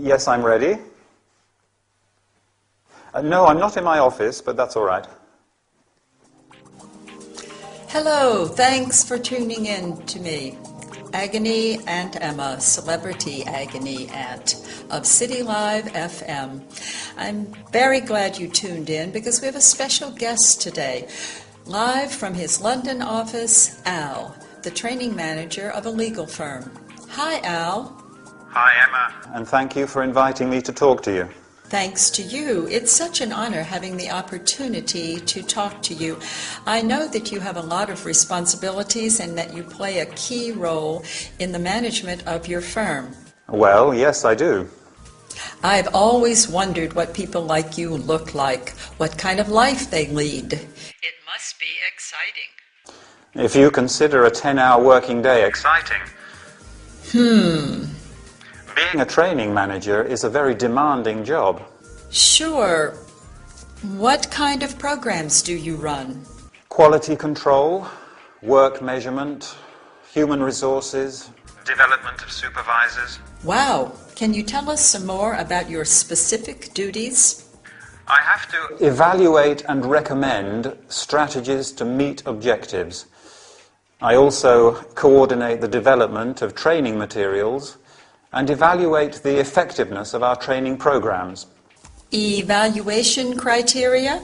Yes, I'm ready. No, I'm not in my office, but that's all right. Hello, thanks for tuning in to me. Agony Aunt Emma, celebrity agony aunt of City Live FM. I'm very glad you tuned in because we have a special guest today. Live from his London office, Al, the training manager of a legal firm. Hi, Al. Hi, Emma. And thank you for inviting me to talk to you. Thanks to you. It's such an honor having the opportunity to talk to you. I know that you have a lot of responsibilities and that you play a key role in the management of your firm. Well, yes, I do. I've always wondered what people like you look like, what kind of life they lead. It must be exciting. If you consider a 10-hour working day exciting. Being a training manager is a very demanding job. Sure. What kind of programs do you run? Quality control, work measurement, human resources, development of supervisors. Wow. Can you tell us some more about your specific duties? I have to evaluate and recommend strategies to meet objectives. I also coordinate the development of training materials and evaluate the effectiveness of our training programs. Evaluation criteria?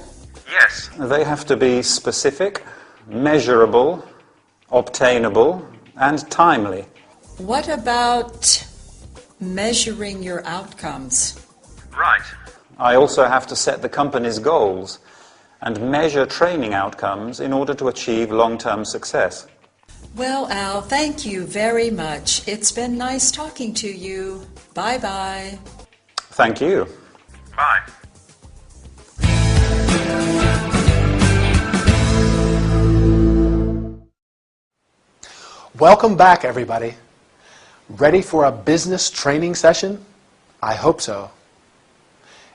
Yes. They have to be specific, measurable, obtainable, and timely. What about measuring your outcomes? Right. I also have to set the company's goals and measure training outcomes in order to achieve long-term success. Well, Al, thank you very much. It's been nice talking to you. Bye-bye. Thank you. Bye. Welcome back, everybody. Ready for a business training session? I hope so.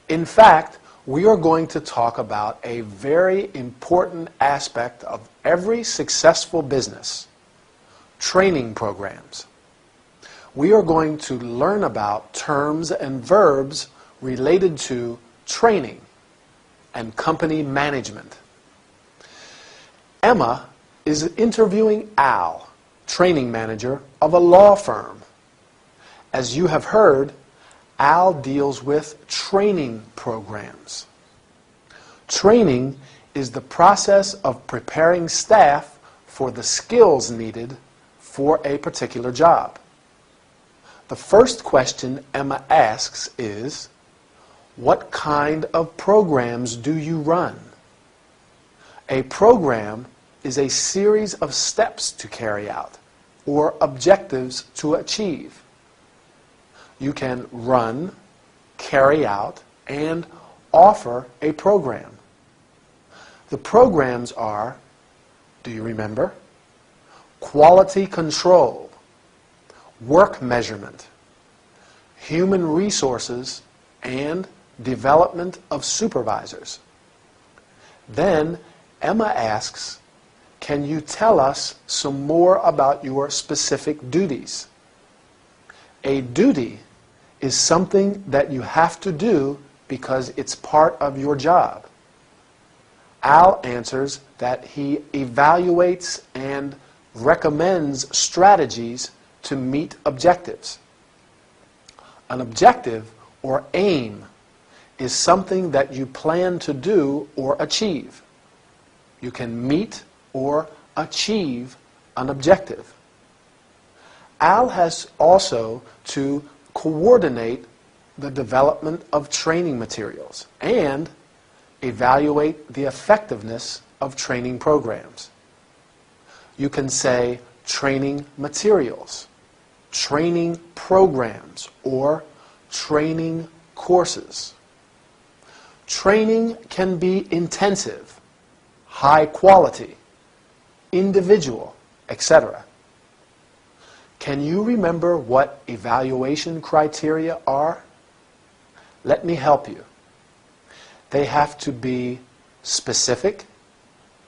In fact, we are going to talk about a very important aspect of every successful business: training programs. We are going to learn about terms and verbs related to training and company management. Emma is interviewing Al, training manager of a law firm. As you have heard, Al deals with training programs. Training is the process of preparing staff for the skills needed for a particular job. The first question Emma asks is, what kind of programs do you run? A program is a series of steps to carry out or objectives to achieve. You can run, carry out, and offer a program. The programs are, do you remember? Quality control, work measurement, human resources, and development of supervisors. Then Emma asks, can you tell us some more about your specific duties? A duty is something that you have to do because it's part of your job. Al answers that he evaluates and recommends strategies to meet objectives. An objective, or aim, is something that you plan to do or achieve. You can meet or achieve an objective. Al has also to coordinate the development of training materials and evaluate the effectiveness of training programs. You can say training materials, training programs, or training courses. Training can be intensive, high quality, individual, etc. Can you remember what evaluation criteria are? Let me help you. They have to be specific,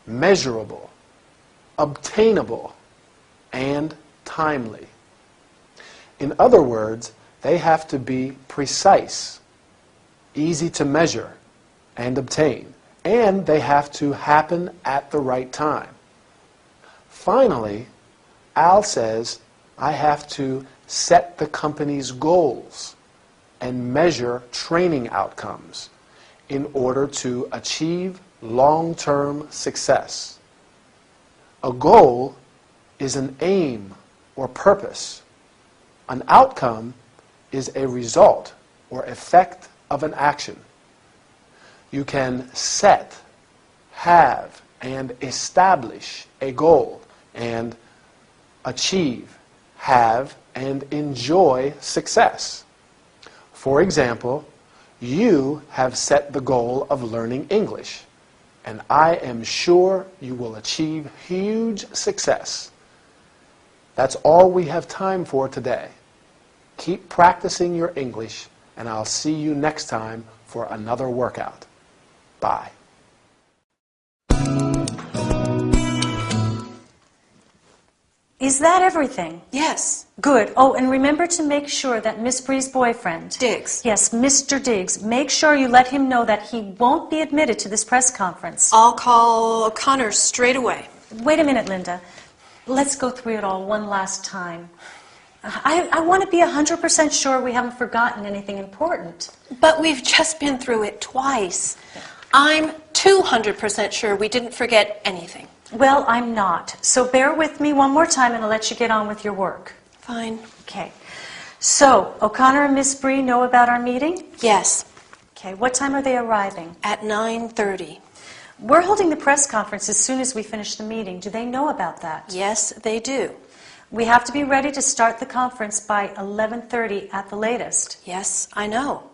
measurable, obtainable, and timely. In other words, They have to be precise, easy to measure and obtain, and they have to happen at the right time. Finally, Al says, I have to set the company's goals and measure training outcomes in order to achieve long-term success. A goal is an aim or purpose. An outcome is a result or effect of an action. You can set, have, and establish a goal and achieve, have, and enjoy success. For example, you have set the goal of learning English, and I am sure you will achieve huge success. That's all we have time for today. Keep practicing your English, and I'll see you next time for another workout. Bye. Is that everything? Yes. Good. Oh, and remember to make sure that Miss Bree's boyfriend, Diggs. Yes, Mr. Diggs, make sure you let him know that he won't be admitted to this press conference. I'll call O'Connor straight away. Wait a minute, Linda. Let's go through it all one last time. I want to be 100% sure we haven't forgotten anything important. But we've just been through it twice. I'm 200% sure we didn't forget anything. Well, I'm not. So bear with me one more time and I'll let you get on with your work. Fine. Okay. So, O'Connor and Miss Bree know about our meeting? Yes. Okay, what time are they arriving? At 9:30. We're holding the press conference as soon as we finish the meeting. Do they know about that? Yes, they do. We have to be ready to start the conference by 11:30 at the latest. Yes, I know.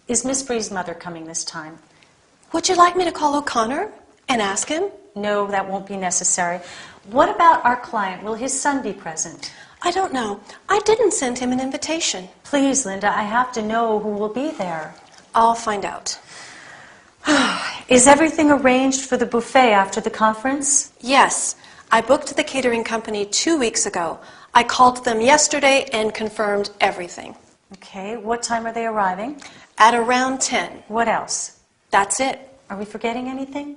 Is Miss Bree's mother coming this time? Would you like me to call O'Connor and ask him? No, that won't be necessary. What about our client? Will his son be present? I don't know. I didn't send him an invitation. Please, Linda, I have to know who will be there. I'll find out. Is everything arranged for the buffet after the conference? Yes. I booked the catering company 2 weeks ago. I called them yesterday and confirmed everything. Okay, what time are they arriving? At around 10. What else? That's it. Are we forgetting anything?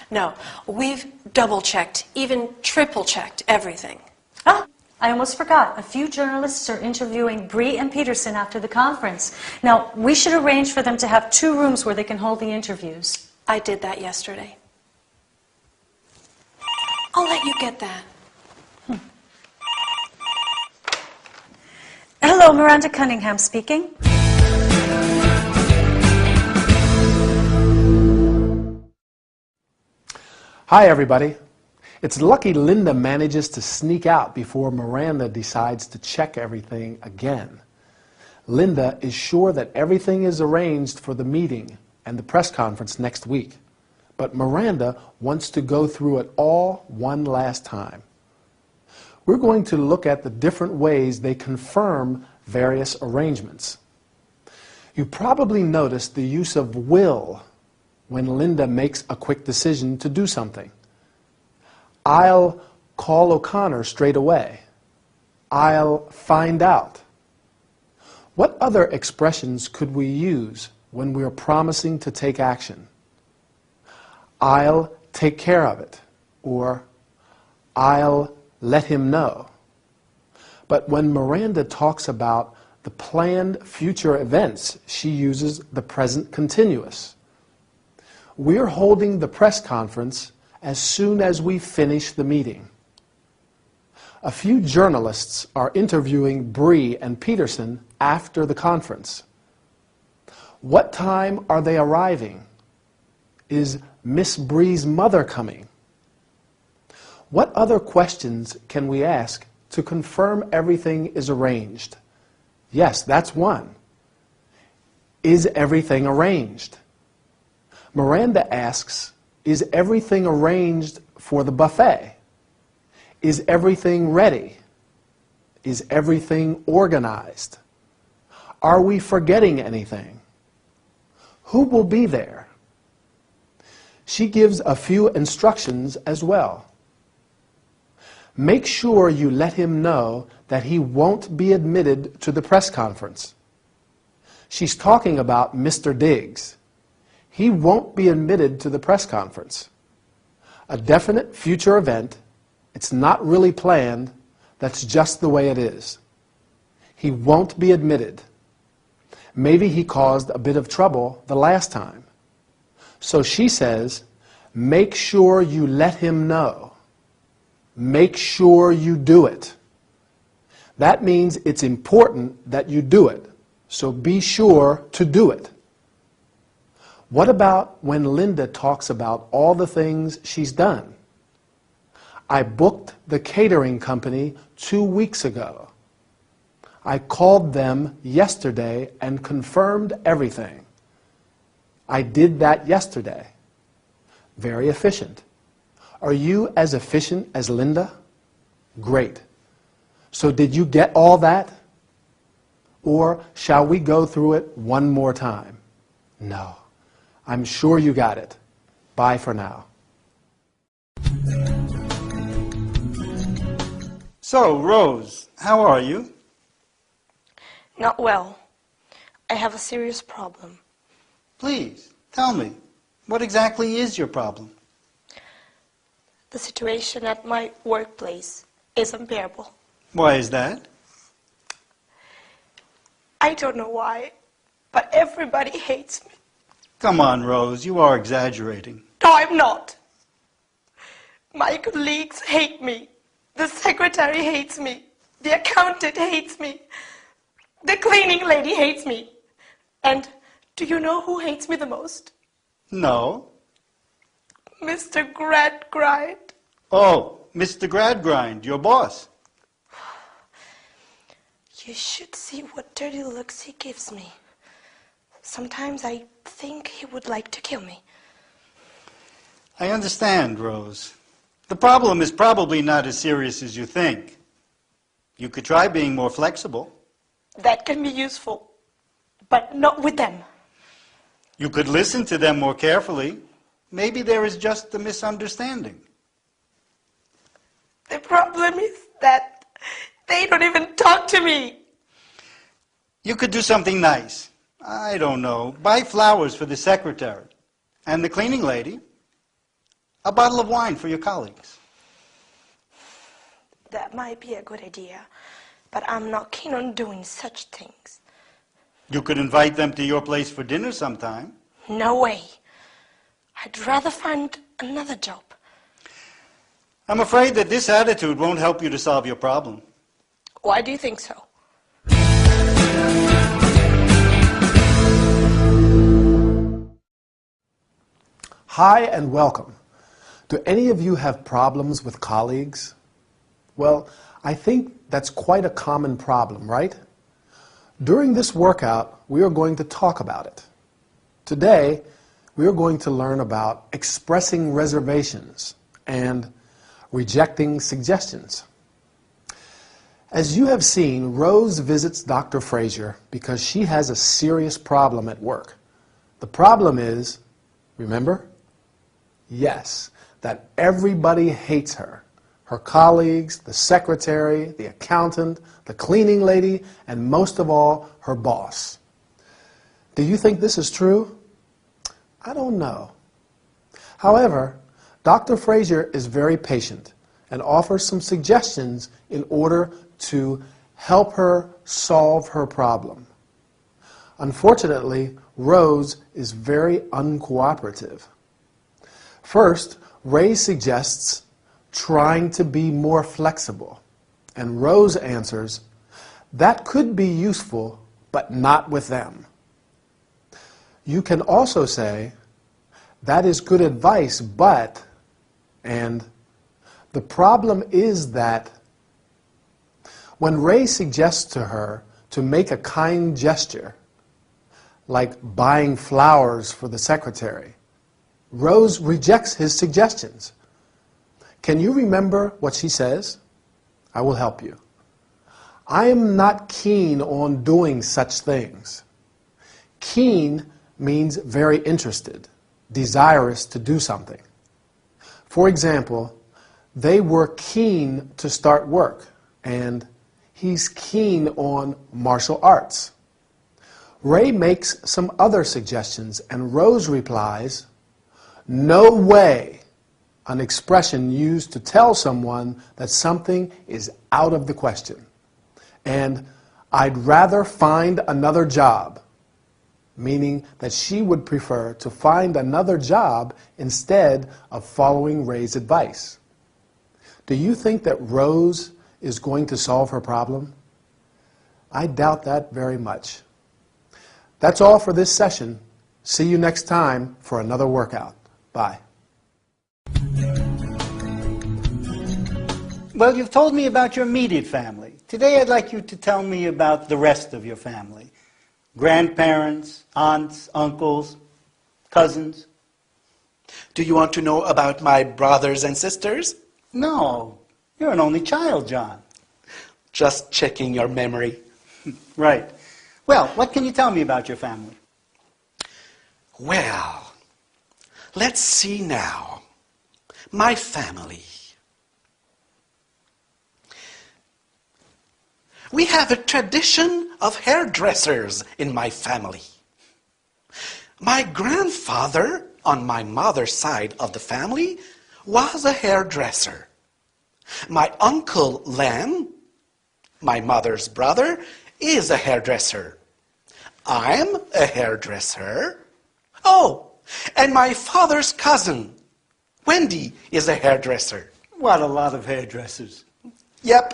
No, we've double-checked, even triple-checked everything. Ah, I almost forgot. A few journalists are interviewing Bree and Peterson after the conference. Now, we should arrange for them to have 2 rooms where they can hold the interviews. I did that yesterday. I'll let you get that. Hello, Miranda Cunningham speaking. Hi, everybody. It's lucky Linda manages to sneak out before Miranda decides to check everything again. Linda is sure that everything is arranged for the meeting and the press conference next week, but Miranda wants to go through it all one last time. We're going to look at the different ways they confirm various arrangements. You probably noticed the use of will when Linda makes a quick decision to do something. I'll call O'Connor straight away. I'll find out. What other expressions could we use when we're promising to take action? I'll take care of it, or I'll let him know. But when Miranda talks about the planned future events, she uses the present continuous. We're holding the press conference as soon as we finish the meeting. A few journalists are interviewing Bree and Peterson after the conference. What time are they arriving? Is Miss Bree's mother coming? What other questions can we ask to confirm everything is arranged? Yes, that's one. Is everything arranged? Miranda asks, is everything arranged for the buffet? Is everything ready? Is everything organized? Are we forgetting anything? Who will be there? She gives a few instructions as well. Make sure you let him know that he won't be admitted to the press conference. She's talking about Mr. Diggs. He won't be admitted to the press conference. A definite future event. It's not really planned. That's just the way it is. He won't be admitted. Maybe he caused a bit of trouble the last time. So she says, make sure you let him know. Make sure you do it. That means it's important that you do it. So be sure to do it. What about when Linda talks about all the things she's done? I booked the catering company 2 weeks ago. I called them yesterday and confirmed everything. I did that yesterday. Very efficient. Are you as efficient as Linda? Great. So did you get all that? Or shall we go through it one more time? No. I'm sure you got it. Bye for now. So, Rose, how are you? Not well. I have a serious problem. Please, tell me, what exactly is your problem? The situation at my workplace is unbearable. Why is that? I don't know why, but everybody hates me. Come on, Rose, you are exaggerating. No, I'm not. My colleagues hate me. The secretary hates me. The accountant hates me. The cleaning lady hates me. And do you know who hates me the most? No. Mr. Gradgrind. Oh, Mr. Gradgrind, your boss. You should see what dirty looks he gives me. Sometimes I think he would like to kill me. I understand, Rose. The problem is probably not as serious as you think. You could try being more flexible. That can be useful, but not with them. You could listen to them more carefully. Maybe there is just a misunderstanding. The problem is that they don't even talk to me. You could do something nice. I don't know. Buy flowers for the secretary. And the cleaning lady, a bottle of wine for your colleagues. That might be a good idea, but I'm not keen on doing such things. You could invite them to your place for dinner sometime. No way. I'd rather find another job. I'm afraid that this attitude won't help you to solve your problem. Why do you think so? Hi and welcome. Do any of you have problems with colleagues? Well, I think that's quite a common problem, right? During this workout, we are going to talk about it. Today, we are going to learn about expressing reservations and rejecting suggestions. As you have seen, Rose visits Dr. Frazier because she has a serious problem at work. The problem is, remember? Yes, that everybody hates her. Her colleagues, the secretary, the accountant, the cleaning lady, and most of all, her boss. Do you think this is true? I don't know. However, Dr. Frazier is very patient and offers some suggestions in order to help her solve her problem. Unfortunately, Rose is very uncooperative. First, Ray suggests trying to be more flexible, and Rose answers, that could be useful, but not with them. You can also say, that is good advice, but, and the problem is that. When Ray suggests to her to make a kind gesture, like buying flowers for the secretary, Rose rejects his suggestions. Can you remember what she says? I will help you. I am not keen on doing such things. Keen means very interested, desirous to do something. For example, they were keen to start work, and he's keen on martial arts. Ray makes some other suggestions, and Rose replies, "No way," an expression used to tell someone that something is out of the question. And "I'd rather find another job," meaning that she would prefer to find another job instead of following Ray's advice. Do you think that Rose is going to solve her problem? I doubt that very much. That's all for this session. See you next time for another workout. Bye. Well, you've told me about your immediate family. Today I'd like you to tell me about the rest of your family. Grandparents, aunts, uncles, cousins. Do you want to know about my brothers and sisters? No, you're an only child, John. Just checking your memory. Right. Well, what can you tell me about your family? Well, let's see now. My family. We have a tradition of hairdressers in my family. My grandfather, on my mother's side of the family, was a hairdresser. My uncle Len, my mother's brother, is a hairdresser. I'm a hairdresser. Oh, and my father's cousin, Wendy, is a hairdresser. What a lot of hairdressers. Yep,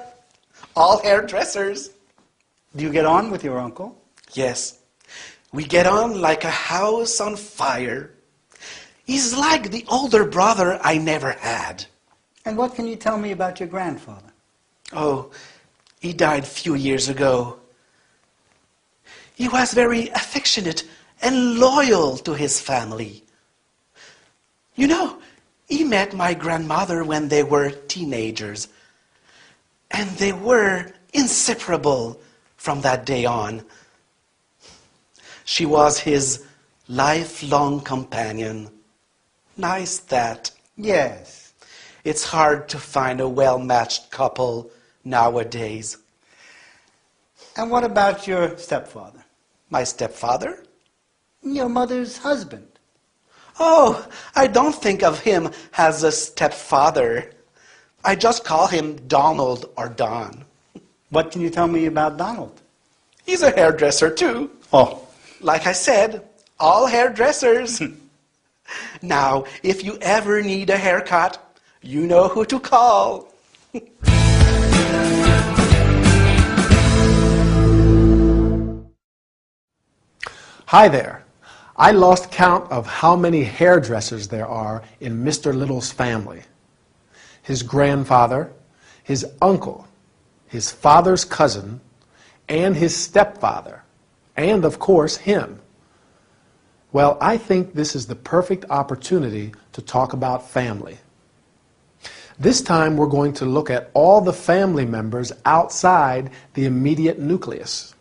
all hairdressers. Do you get on with your uncle? Yes, we get on like a house on fire. He's like the older brother I never had. And what can you tell me about your grandfather? Oh, he died a few years ago. He was very affectionate and loyal to his family. You know, he met my grandmother when they were teenagers, and they were inseparable from that day on. She was his lifelong companion. Nice that. Yes. It's hard to find a well-matched couple nowadays. And what about your stepfather? My stepfather? Your mother's husband. Oh, I don't think of him as a stepfather. I just call him Donald or Don. What can you tell me about Donald? He's a hairdresser too. Oh. Like I said, all hairdressers. Now, if you ever need a haircut, you know who to call. Hi there. I lost count of how many hairdressers there are in Mr. Little's family. His grandfather, his uncle, his father's cousin, and his stepfather, and of course him. Well, I think this is the perfect opportunity to talk about family. This time we're going to look at all the family members outside the immediate nucleus.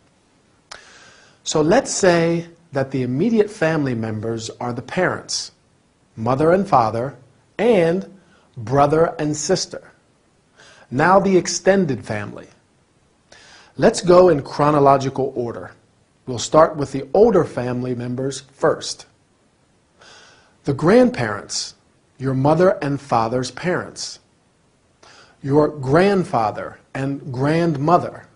So let's say that the immediate family members are the parents, mother and father, and brother and sister. Now the extended family. Let's go in chronological order. We'll start with the older family members first. The grandparents, your mother and father's parents. Your grandfather and grandmother.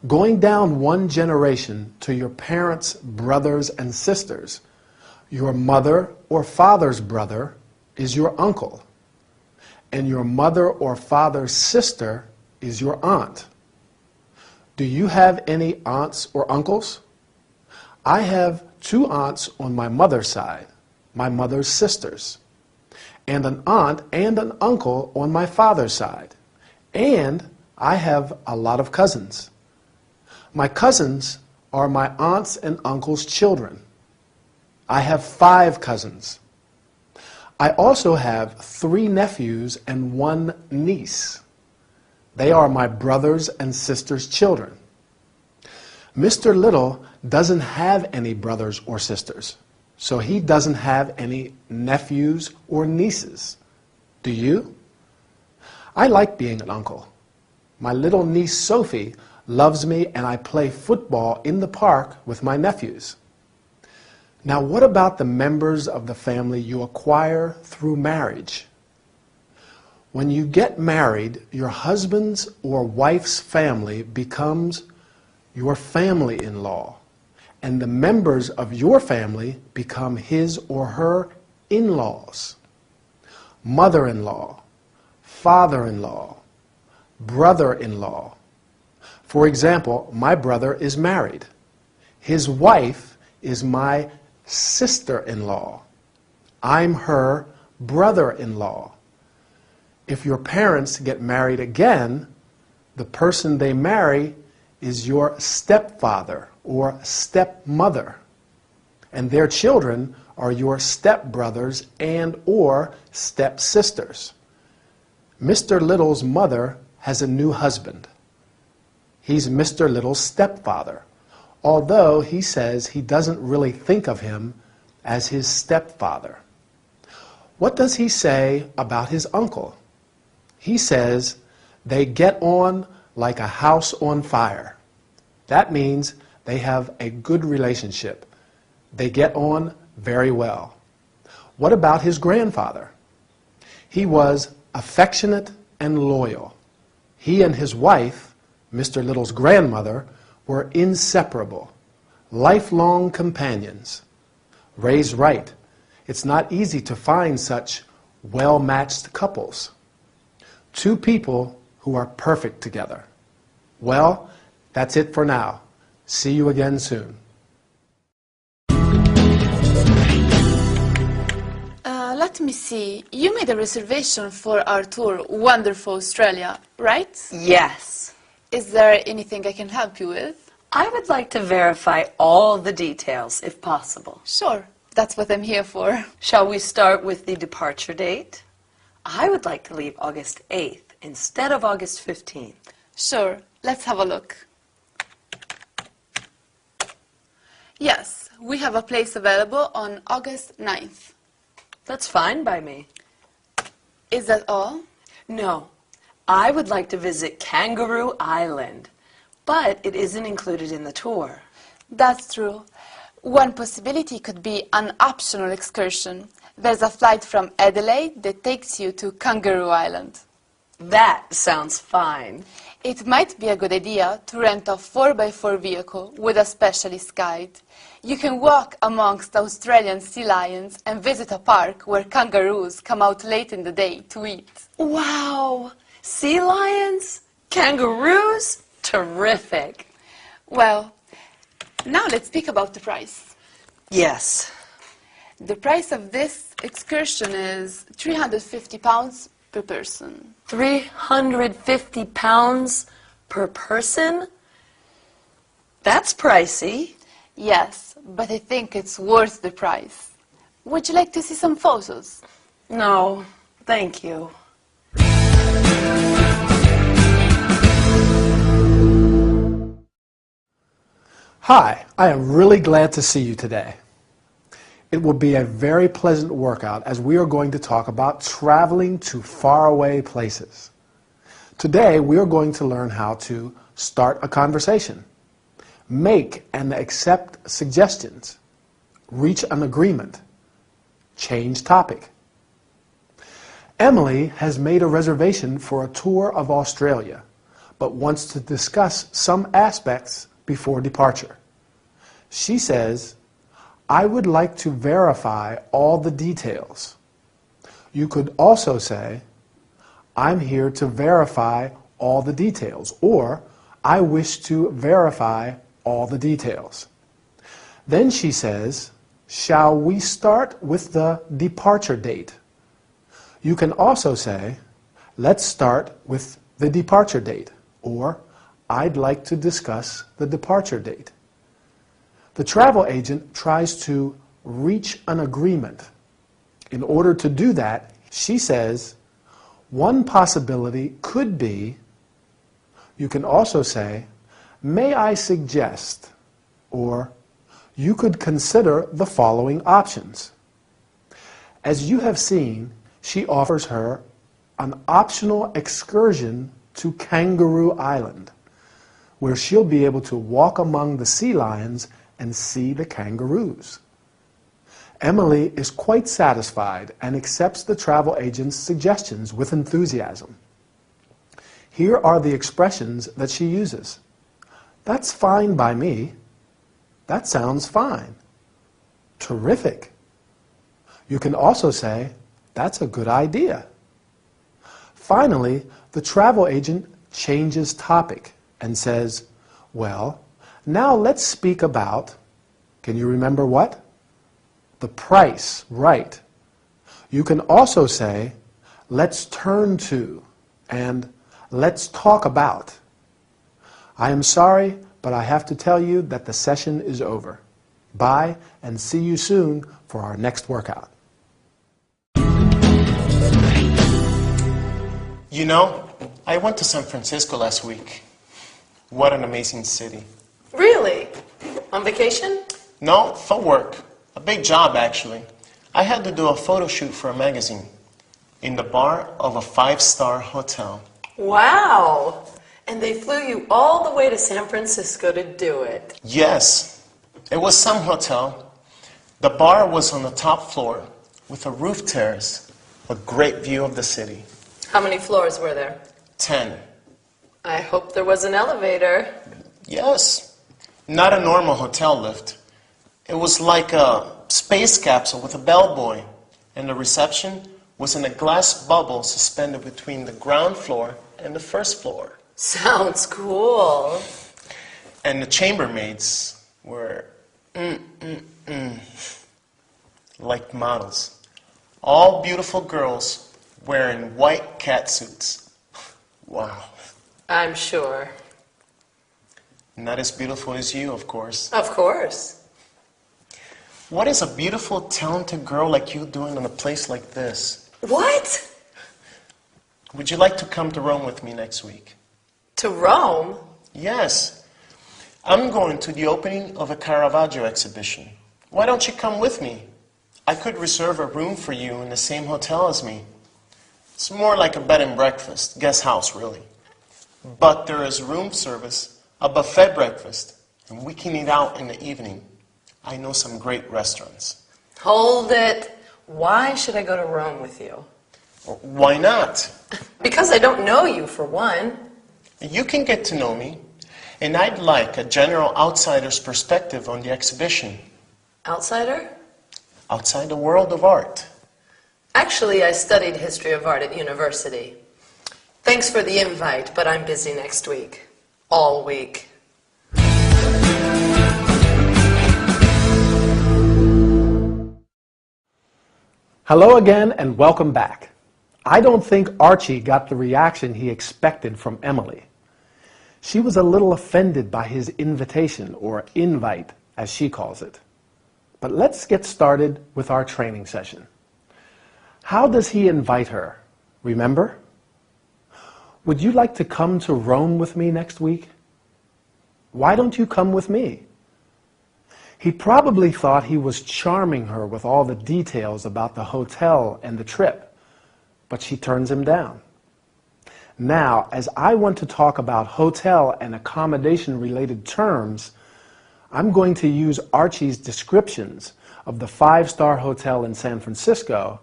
Going down one generation to your parents' brothers and sisters, your mother or father's brother is your uncle, and your mother or father's sister is your aunt. Do you have any aunts or uncles? I have 2 aunts on my mother's side, my mother's sisters, and an aunt and an uncle on my father's side, and I have a lot of cousins. My cousins are my aunts and uncles' children. I have 5 cousins. I also have 3 nephews and 1 niece. They are my brothers and sisters' children. Mr. Little doesn't have any brothers or sisters, so he doesn't have any nephews or nieces. Do you? I like being an uncle. My little niece Sophie loves me and I play football in the park with my nephews. Now, what about the members of the family you acquire through marriage? When you get married, your husband's or wife's family becomes your family-in-law, and the members of your family become his or her in-laws. Mother-in-law, father-in-law, brother-in-law. For example, my brother is married. His wife is my sister-in-law. I'm her brother-in-law. If your parents get married again, the person they marry is your stepfather or stepmother, and their children are your stepbrothers and or stepsisters. Mr. Little's mother has a new husband. He's Mr. Little's stepfather, although he says he doesn't really think of him as his stepfather. What does he say about his uncle? He says they get on like a house on fire. That means they have a good relationship. They get on very well. What about his grandfather? He was affectionate and loyal. He and his wife, Mr. Little's grandmother, were inseparable, lifelong companions. Ray's right. It's not easy to find such well-matched couples. Two people who are perfect together. Well, that's it for now. See you again soon. Let me see. You made a reservation for our tour, Wonderful Australia, right? Yes. Is there anything I can help you with? I would like to verify all the details, if possible. Sure. That's what I'm here for. Shall we start with the departure date? I would like to leave August 8th instead of August 15th. Sure. Let's have a look. Yes, we have a place available on August 9th. That's fine by me. Is that all? No. I would like to visit Kangaroo Island, but it isn't included in the tour. That's true. One possibility could be an optional excursion. There's a flight from Adelaide that takes you to Kangaroo Island. That sounds fine. It might be a good idea to rent a 4x4 vehicle with a specialist guide. You can walk amongst Australian sea lions and visit a park where kangaroos come out late in the day to eat. Wow! Sea lions? Kangaroos? Terrific! Well, now let's speak about the price. Yes. The price of this excursion is £350 per person. 350 pounds per person? That's pricey. Yes, but I think it's worth the price. Would you like to see some photos? No, thank you. Hi, I am really glad to see you today. It will be a very pleasant workout as we are going to talk about traveling to faraway places. Today we are going to learn how to start a conversation, make and accept suggestions, reach an agreement, change topic. Emily has made a reservation for a tour of Australia, but wants to discuss some aspects before departure. She says, I would like to verify all the details. You could also say, I'm here to verify all the details, or I wish to verify all the details. Then she says, shall we start with the departure date? You can also say, let's start with the departure date, or I'd like to discuss the departure date. The travel agent tries to reach an agreement. In order to do that, she says, one possibility could be, you can also say, may I suggest, or you could consider the following options. As you have seen, she offers her an optional excursion to Kangaroo Island, where she'll be able to walk among the sea lions and see the kangaroos. Emily is quite satisfied and accepts the travel agent's suggestions with enthusiasm. Here are the expressions that she uses. That's fine by me. That sounds fine. Terrific. You can also say, that's a good idea. Finally, the travel agent changes topic and says, well, now let's speak about, can you remember what? The price, right. You can also say, let's turn to, and let's talk about. I am sorry, but I have to tell you that the session is over. Bye, and see you soon for our next workout. You know, I went to San Francisco last week. What an amazing city. Really? On vacation? No, for work. A big job, actually. I had to do a photo shoot for a magazine in the bar of a 5-star hotel. Wow! And they flew you all the way to San Francisco to do it. Yes. It was some hotel. The bar was on the top floor with a roof terrace, a great view of the city. How many floors were there? 10. I hope there was an elevator. Yes. Not a normal hotel lift. It was like a space capsule with a bellboy, and the reception was in a glass bubble suspended between the ground floor and the first floor. Sounds cool. And the chambermaids were like models. All beautiful girls wearing white catsuits. Wow. I'm sure. Not as beautiful as you, of course. Of course. What is a beautiful, talented girl like you doing in a place like this? What? Would you like to come to Rome with me next week? To Rome? Yes. I'm going to the opening of a Caravaggio exhibition. Why don't you come with me? I could reserve a room for you in the same hotel as me. It's more like a bed and breakfast, guest house really. But there is room service, a buffet breakfast, and we can eat out in the evening. I know some great restaurants. Hold it. Why should I go to Rome with you? Why not? Because I don't know you, for one. You can get to know me, and I'd like a general outsider's perspective on the exhibition. Outsider? Outside the world of art. Actually, I studied history of art at university. Thanks for the invite, but I'm busy next week. All week. Hello again and welcome back. I don't think Archie got the reaction he expected from Emily. She was a little offended by his invitation, or invite, as she calls it. But let's get started with our training session. How does he invite her? Remember? Would you like to come to Rome with me next week? Why don't you come with me? He probably thought he was charming her with all the details about the hotel and the trip, but she turns him down. Now, as I want to talk about hotel and accommodation-related terms, I'm going to use Archie's descriptions of the 5-star hotel in San Francisco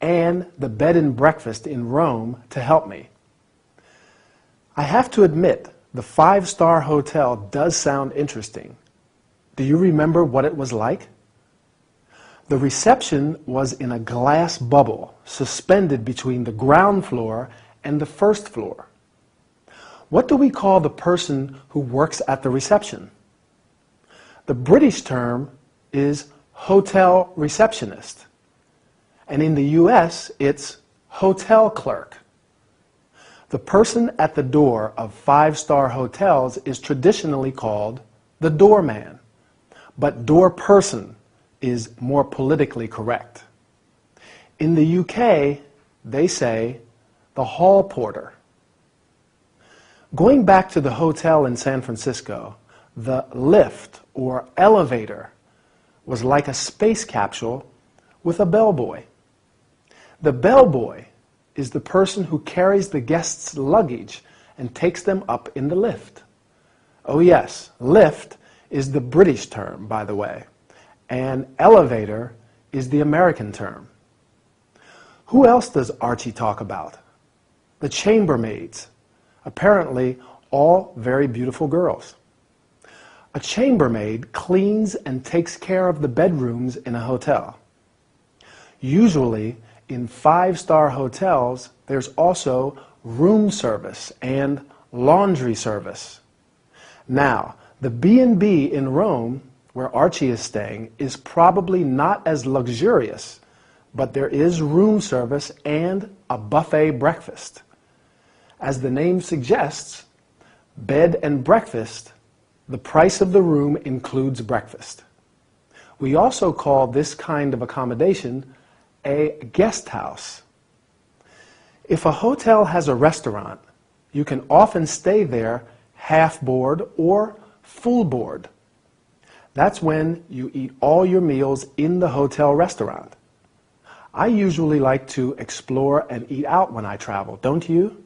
and the bed and breakfast in Rome to help me. I have to admit, the 5-star hotel does sound interesting. Do you remember what it was like? The reception was in a glass bubble suspended between the ground floor and the first floor. What do we call the person who works at the reception? The British term is hotel receptionist, and in the US it's hotel clerk. The person at the door of 5-star hotels is traditionally called the doorman, but door person is more politically correct. In the UK, they say the hall porter. Going back to the hotel in San Francisco, the lift or elevator was like a space capsule with a bellboy. The bellboy is the person who carries the guest's luggage and takes them up in the lift. Oh yes, lift is the British term, by the way, and elevator is the American term. Who else does Archie talk about? The chambermaids, apparently all very beautiful girls. A chambermaid cleans and takes care of the bedrooms in a hotel. Usually, in 5-star hotels, there's also room service and laundry service. Now, the B&B in Rome, where Archie is staying, is probably not as luxurious, but there is room service and a buffet breakfast. As the name suggests, bed and breakfast, the price of the room includes breakfast. We also call this kind of accommodation a guest house. If a hotel has a restaurant, you can often stay there half board or full board. That's when you eat all your meals in the hotel restaurant. I usually like to explore and eat out when I travel, don't you?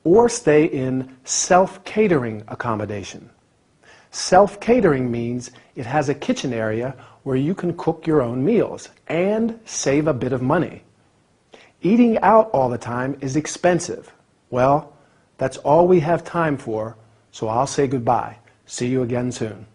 Or stay in self-catering accommodation. Self-catering means it has a kitchen area where you can cook your own meals and save a bit of money. Eating out all the time is expensive. Well, that's all we have time for, so I'll say goodbye. See you again soon.